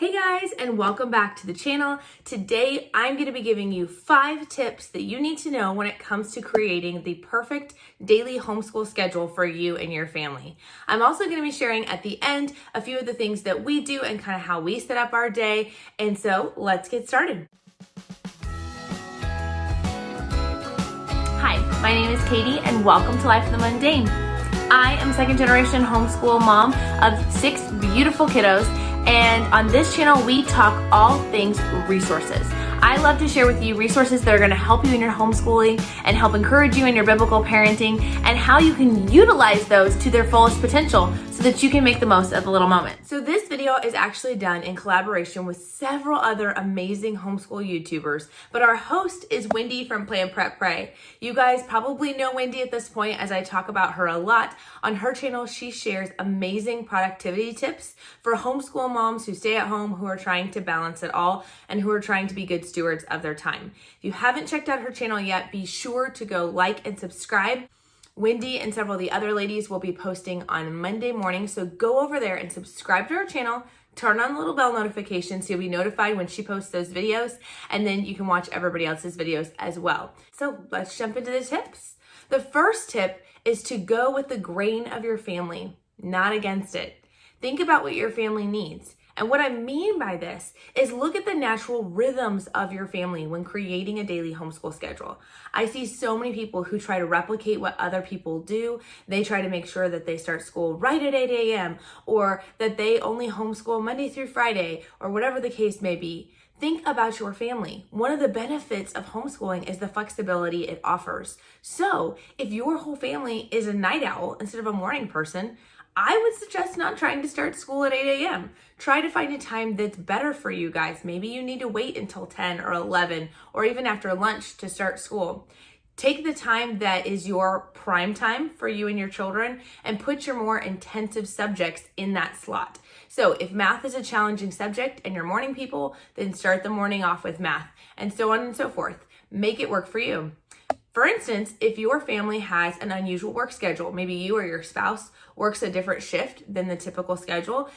Hey guys, and welcome back to the channel. Today, I'm going to be giving you 5 tips that you need to know when it comes to creating the perfect daily homeschool schedule for you and your family. I'm also going to be sharing at the end a few of the things that we do and kind of how we set up our day. And so let's get started. Hi, my name is Katie and welcome to Life in the Mundane. I am a second generation homeschool mom of 6 beautiful kiddos. And on this channel, we talk all things resources. I love to share with you resources that are going to help you in your homeschooling and help encourage you in your biblical parenting and how you can utilize those to their fullest potential so that you can make the most of the little moment. So this video is actually done in collaboration with several other amazing homeschool YouTubers, but our host is Wendy from Plan Prep Pray. You guys probably know Wendy at this point as I talk about her a lot. On her channel, she shares amazing productivity tips for homeschool moms who stay at home, who are trying to balance it all, and who are trying to be good stewards of their time. If you haven't checked out her channel yet, be sure to go like and subscribe. Wendy and several of the other ladies will be posting on Monday morning, so go over there and subscribe to her channel, turn on the little bell notification so you'll be notified when she posts those videos, and then you can watch everybody else's videos as well. So let's jump into the tips. The first tip is to go with the grain of your family, not against it. Think about what your family needs. And what I mean by this is look at the natural rhythms of your family when creating a daily homeschool schedule. I see so many people who try to replicate what other people do. They try to make sure that they start school right at 8 a.m. or that they only homeschool Monday through Friday or whatever the case may be. Think about your family. One of the benefits of homeschooling is the flexibility it offers. So if your whole family is a night owl instead of a morning person, I would suggest not trying to start school at 8 a.m. Try to find a time that's better for you guys. Maybe you need to wait until 10 or 11 or even after lunch to start school. Take the time that is your prime time for you and your children and put your more intensive subjects in that slot. So if math is a challenging subject and you're morning people, then start the morning off with math and so on and so forth. Make it work for you. For instance, if your family has an unusual work schedule, maybe you or your spouse works a different shift than the typical schedule,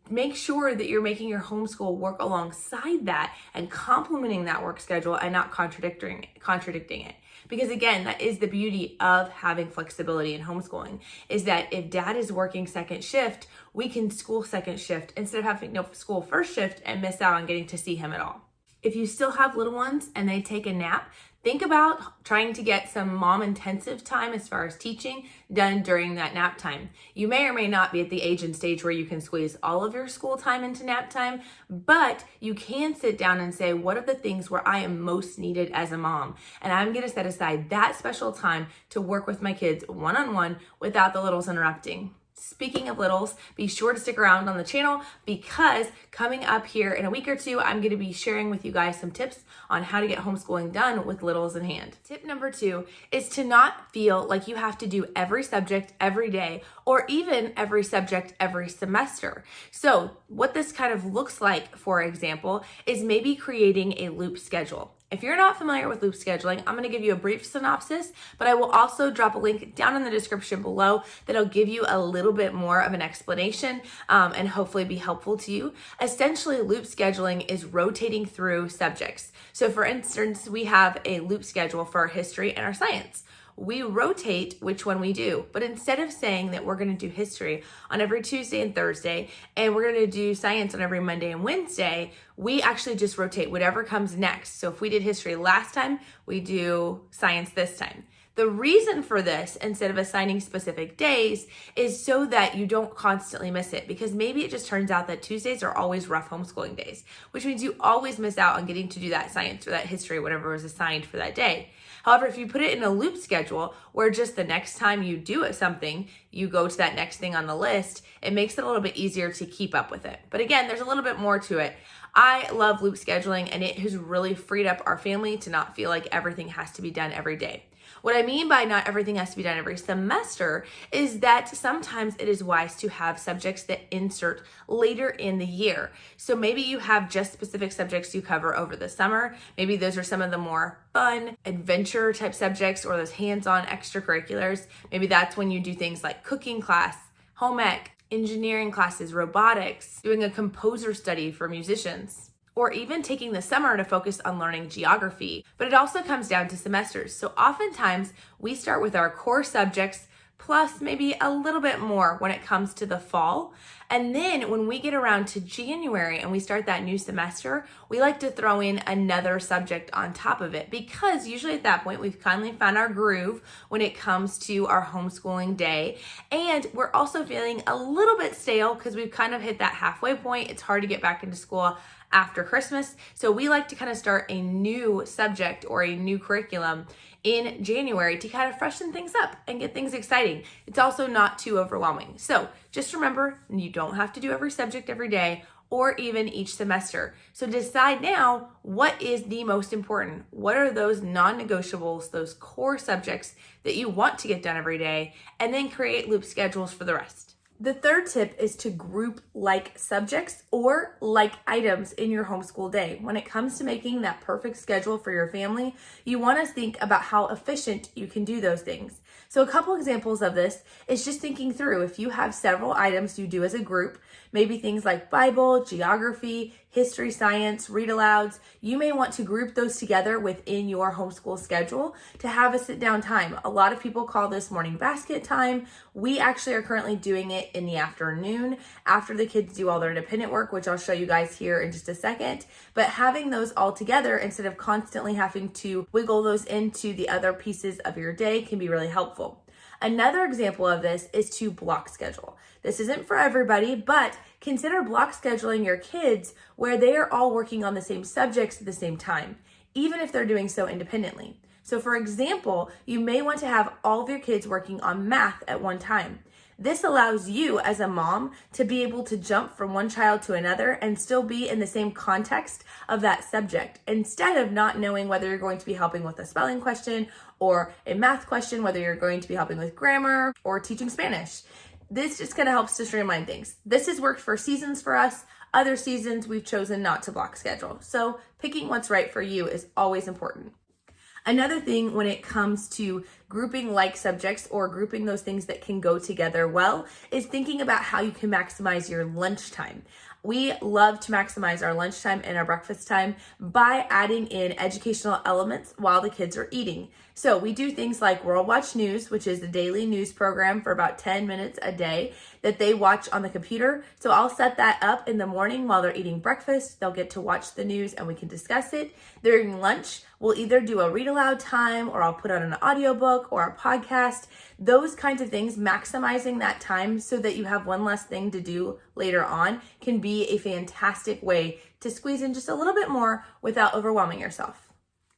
make sure that you're making your homeschool work alongside that and complementing that work schedule and not contradicting it. Because again, that is the beauty of having flexibility in homeschooling, is that if dad is working second shift, we can school second shift instead of having no school first shift and miss out on getting to see him at all. If you still have little ones and they take a nap, think about trying to get some mom intensive time as far as teaching done during that nap time. You may or may not be at the age and stage where you can squeeze all of your school time into nap time, but you can sit down and say, what are the things where I am most needed as a mom? And I'm going to set aside that special time to work with my kids one-on-one without the littles interrupting. Speaking of littles, be sure to stick around on the channel because coming up here in a week or two, I'm going to be sharing with you guys some tips on how to get homeschooling done with littles in hand. Tip number 2 is to not feel like you have to do every subject every day or even every subject every semester. So what this kind of looks like, for example, is maybe creating a loop schedule. If you're not familiar with loop scheduling, I'm going to give you a brief synopsis, but I will also drop a link down in the description below that'll give you a little bit more of an explanation and hopefully be helpful to you. Essentially, loop scheduling is rotating through subjects. So for instance, we have a loop schedule for our history and our science. We rotate which one we do. But instead of saying that we're going to do history on every Tuesday and Thursday, and we're going to do science on every Monday and Wednesday, we actually just rotate whatever comes next. So if we did history last time, we do science this time. The reason for this, instead of assigning specific days, is so that you don't constantly miss it, because maybe it just turns out that Tuesdays are always rough homeschooling days, which means you always miss out on getting to do that science or that history, whatever was assigned for that day. However, if you put it in a loop schedule where just the next time you do something, you go to that next thing on the list, it makes it a little bit easier to keep up with it. But again, there's a little bit more to it. I love loop scheduling, and it has really freed up our family to not feel like everything has to be done every day. What I mean by not everything has to be done every semester is that sometimes it is wise to have subjects that insert later in the year. So maybe you have just specific subjects you cover over the summer. Maybe those are some of the more fun adventure type subjects or those hands-on extracurriculars. Maybe that's when you do things like cooking class, home ec, engineering classes, robotics, doing a composer study for musicians, or even taking the summer to focus on learning geography. But it also comes down to semesters. So oftentimes we start with our core subjects plus maybe a little bit more when it comes to the fall. And then when we get around to January and we start that new semester, we like to throw in another subject on top of it, because usually at that point we've kindly found our groove when it comes to our homeschooling day. And we're also feeling a little bit stale because we've kind of hit that halfway point. It's hard to get back into school after Christmas. So we like to kind of start a new subject or a new curriculum in January to kind of freshen things up and get things exciting. It's also not too overwhelming. So just remember, you don't have to do every subject every day or even each semester. So decide now, what is the most important? What are those non-negotiables, those core subjects that you want to get done every day, and then create loop schedules for the rest. The third tip is to group like subjects or like items in your homeschool day. When it comes to making that perfect schedule for your family, you want to think about how efficient you can do those things. So a couple examples of this is just thinking through, if you have several items you do as a group, maybe things like Bible, geography, history, science, read alouds, you may want to group those together within your homeschool schedule to have a sit down time. A lot of people call this morning basket time. We actually are currently doing it in the afternoon after the kids do all their independent work, which I'll show you guys here in just a second. But having those all together instead of constantly having to wiggle those into the other pieces of your day can be really helpful. Another example of this is to block schedule. This isn't for everybody, but consider block scheduling your kids where they are all working on the same subjects at the same time, even if they're doing so independently. So for example, you may want to have all of your kids working on math at one time. This allows you as a mom to be able to jump from one child to another and still be in the same context of that subject, instead of not knowing whether you're going to be helping with a spelling question or a math question, whether you're going to be helping with grammar or teaching Spanish. This just kind of helps to streamline things. This has worked for seasons for us. Other seasons we've chosen not to block schedule. So picking what's right for you is always important. Another thing when it comes to grouping like subjects or grouping those things that can go together well is thinking about how you can maximize your lunchtime. We love to maximize our lunchtime and our breakfast time by adding in educational elements while the kids are eating. So we do things like World Watch News, which is a daily news program for about 10 minutes a day that they watch on the computer. So I'll set that up in the morning while they're eating breakfast. They'll get to watch the news and we can discuss it. During lunch, we'll either do a read aloud time, or I'll put on an audiobook or a podcast. Those kinds of things, maximizing that time so that you have one less thing to do later on, can be a fantastic way to squeeze in just a little bit more without overwhelming yourself.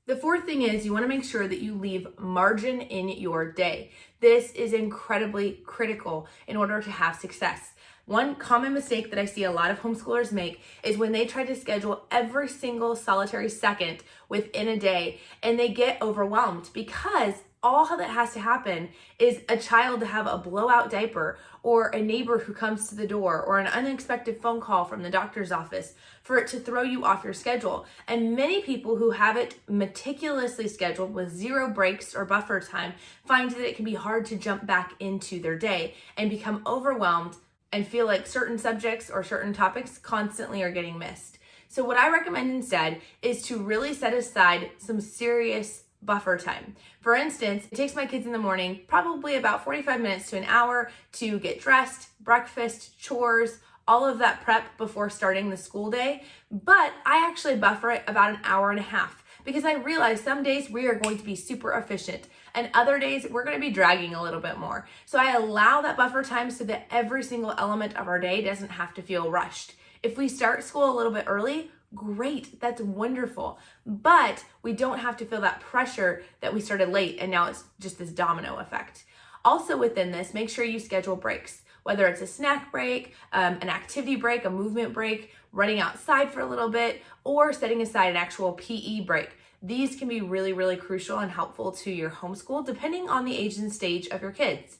The fourth thing is you want to make sure that you leave margin in your day. This is incredibly critical in order to have success. One common mistake that I see a lot of homeschoolers make is when they try to schedule every single solitary second within a day, and they get overwhelmed because all that has to happen is a child to have a blowout diaper, or a neighbor who comes to the door, or an unexpected phone call from the doctor's office for it to throw you off your schedule. And many people who have it meticulously scheduled with zero breaks or buffer time find that it can be hard to jump back into their day and become overwhelmed and feel like certain subjects or certain topics constantly are getting missed. So what I recommend instead is to really set aside some serious buffer time. For instance, it takes my kids in the morning probably about 45 minutes to an hour to get dressed, breakfast, chores, all of that prep before starting the school day. But I actually buffer it about an hour and a half because I realize some days we are going to be super efficient and other days we're going to be dragging a little bit more. So I allow that buffer time so that every single element of our day doesn't have to feel rushed. If we start school a little bit early, great, that's wonderful. But we don't have to feel that pressure that we started late and now it's just this domino effect. Also within this, make sure you schedule breaks, whether it's a snack break, an activity break, a movement break, running outside for a little bit, or setting aside an actual PE break. These can be really, really crucial and helpful to your homeschool depending on the age and stage of your kids.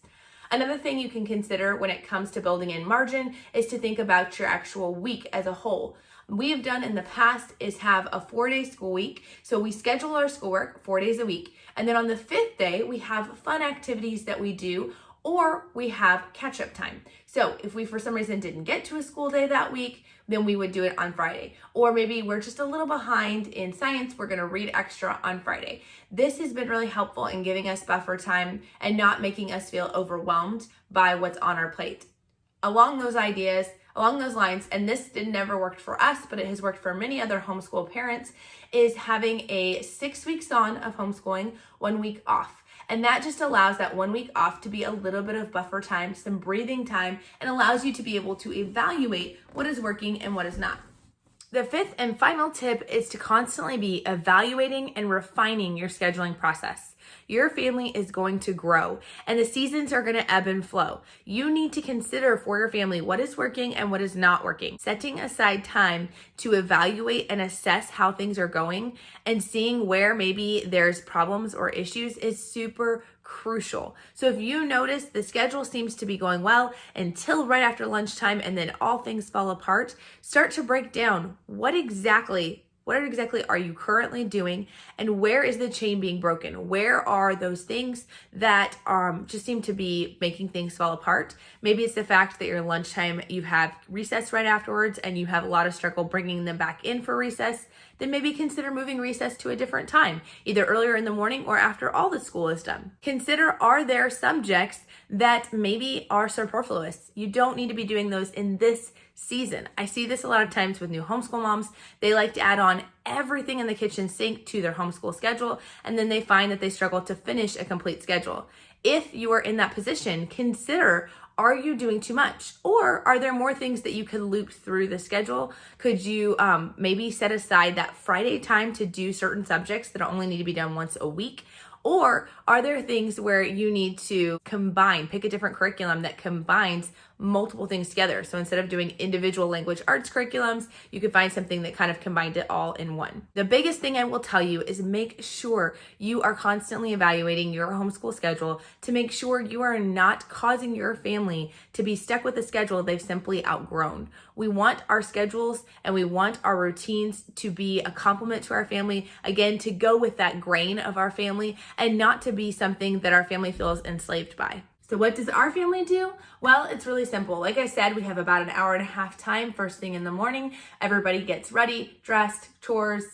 Another thing you can consider when it comes to building in margin is to think about your actual week as a whole. We have done in the past is have a 4-day school week. So we schedule our schoolwork 4 days a week. And then on the 5th day, we have fun activities that we do, Or we have catch-up time. So if we for some reason didn't get to a school day that week, then we would do it on Friday. Or maybe we're just a little behind in science, we're gonna read extra on Friday. This has been really helpful in giving us buffer time and not making us feel overwhelmed by what's on our plate. Along those lines, and this never worked for us, but it has worked for many other homeschool parents, is having a 6 weeks on of homeschooling, 1 week off. And that just allows that 1 week off to be a little bit of buffer time, some breathing time, and allows you to be able to evaluate what is working and what is not. The fifth and final tip is to constantly be evaluating and refining your scheduling process. Your family is going to grow and the seasons are going to ebb and flow. You need to consider for your family what is working and what is not working. Setting aside time to evaluate and assess how things are going and seeing where maybe there's problems or issues is super crucial. So if you notice the schedule seems to be going well until right after lunchtime and then all things fall apart, start to break down what exactly are you currently doing and where is the chain being broken? Where are those things that just seem to be making things fall apart? Maybe it's the fact that your lunchtime, you have recess right afterwards and you have a lot of struggle bringing them back in for recess. Then maybe consider moving recess to a different time, either earlier in the morning or after all the school is done. Consider, are there subjects that maybe are superfluous? You don't need to be doing those in this season. I see this a lot of times with new homeschool moms. They like to add on everything in the kitchen sink to their homeschool schedule, and then they find that they struggle to finish a complete schedule. If you are in that position, consider, are you doing too much? Or are there more things that you could loop through the schedule? Could you maybe set aside that Friday time to do certain subjects that only need to be done once a week? Or are there things where you need to pick a different curriculum that combines multiple things together? So instead of doing individual language arts curriculums, you could find something that kind of combined it all in one. The biggest thing I will tell you is make sure you are constantly evaluating your homeschool schedule to make sure you are not causing your family to be stuck with a schedule they've simply outgrown. We want our schedules and we want our routines to be a complement to our family, again, to go with that grain of our family and not to be something that our family feels enslaved by. So what does our family do? Well, it's really simple. Like I said, we have about an hour and a half time first thing in the morning. Everybody gets ready, dressed, chores,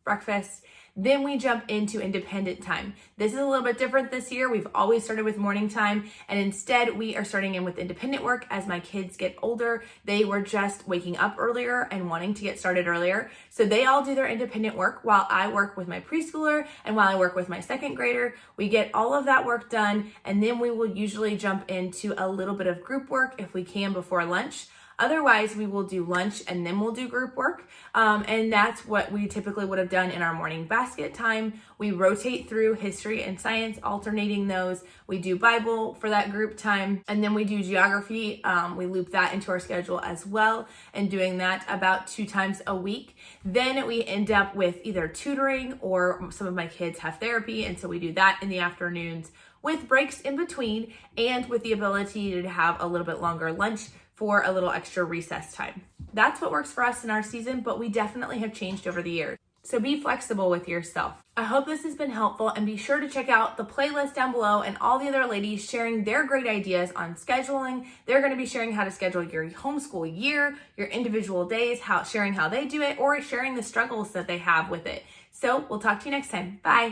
breakfast. Then we jump into independent time. This is a little bit different this year. We've always started with morning time, and instead we are starting in with independent work as my kids get older. They were just waking up earlier and wanting to get started earlier. So they all do their independent work while I work with my preschooler and while I work with my second grader. We get all of that work done, and then we will usually jump into a little bit of group work if we can before lunch. Otherwise, we will do lunch and then we'll do group work. And that's what we typically would have done in our morning basket time. We rotate through history and science, alternating those. We do Bible for that group time. And then we do geography. We loop that into our schedule as well, and doing that about 2 times a week. Then we end up with either tutoring, or some of my kids have therapy. And so we do that in the afternoons with breaks in between and with the ability to have a little bit longer lunch for a little extra recess time. That's what works for us in our season, but we definitely have changed over the years. So be flexible with yourself. I hope this has been helpful, and be sure to check out the playlist down below and all the other ladies sharing their great ideas on scheduling. They're going to be sharing how to schedule your homeschool year, your individual days, sharing how they do it, or sharing the struggles that they have with it. So we'll talk to you next time. Bye.